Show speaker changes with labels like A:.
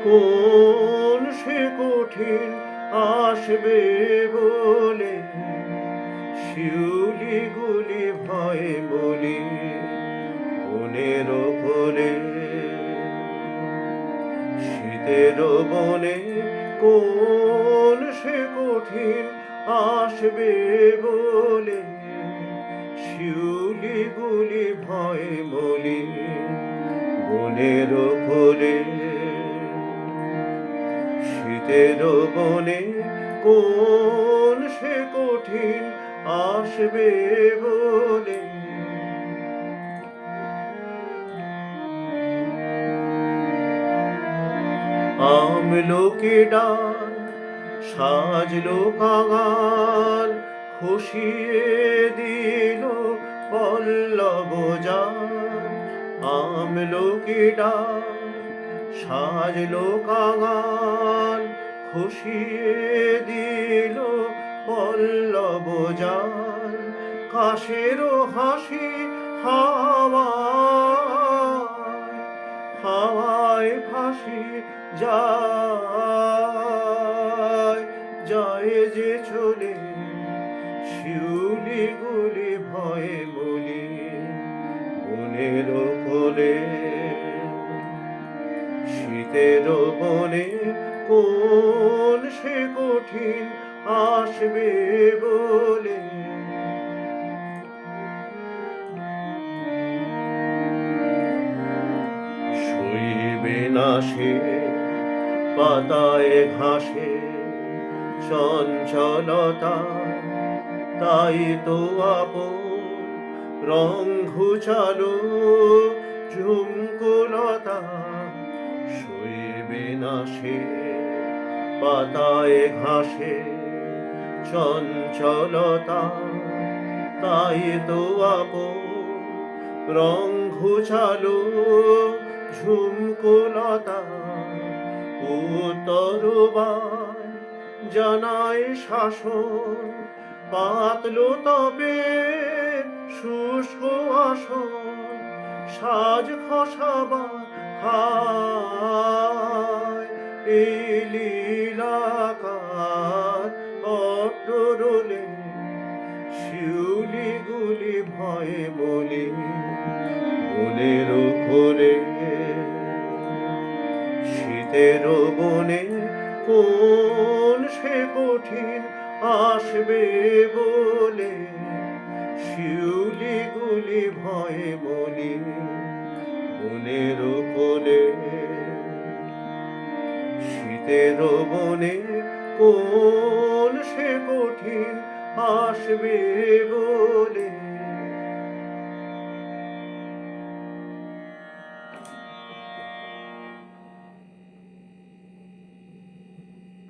A: কোন সে কঠিন আসবে বলে শিউলিগুলি ভয়ে বলি বনের কোলে শীতের বনে কোন সে কঠিন আসবে বলে শিউলিগুলি ভয়ে বলি বনের কোলে শীতের বনে কোন সে কঠিন আসবে বলে আমলকি ডাল সাজলো কাঙাল খুশিয়ে দিল পল্লব জাল আমলকি ডাল সাজলো কাঙাল খুশিয়ে দিল পল্লব জাল কাশেরও হাসি হাওয়ায় ফাঁসি যায় যায় যে চলে শিউলিগুলি ভয়ে বলি বনের কোলে শীতের বনে কোন সে কঠিন আসবে বলে সইবে না সে পাতায় ঘাসে চঞ্চলতা তাই তো আপন রং ঘুচালো ঝুমকুলতা সইবে না সে পাতায় ঘাসে চঞ্চলতা তাই তো আপন রং ঘুচালো ঝুমকুলতা উত্তরবার জানায় শাসন পাতলো তবে শুষ্ক আসন সাজ খসাবার হায় এই লীলাকার অট্টরোলে শিউলিগুলি ভয়ে বলি বনের কোলে শীতের বনে কোন সে কঠিন আসবে বলে শিউলিগুলি ভয়ে বলি বনের কোলে শীতের বনে কোন সে কঠিন আসবে বলে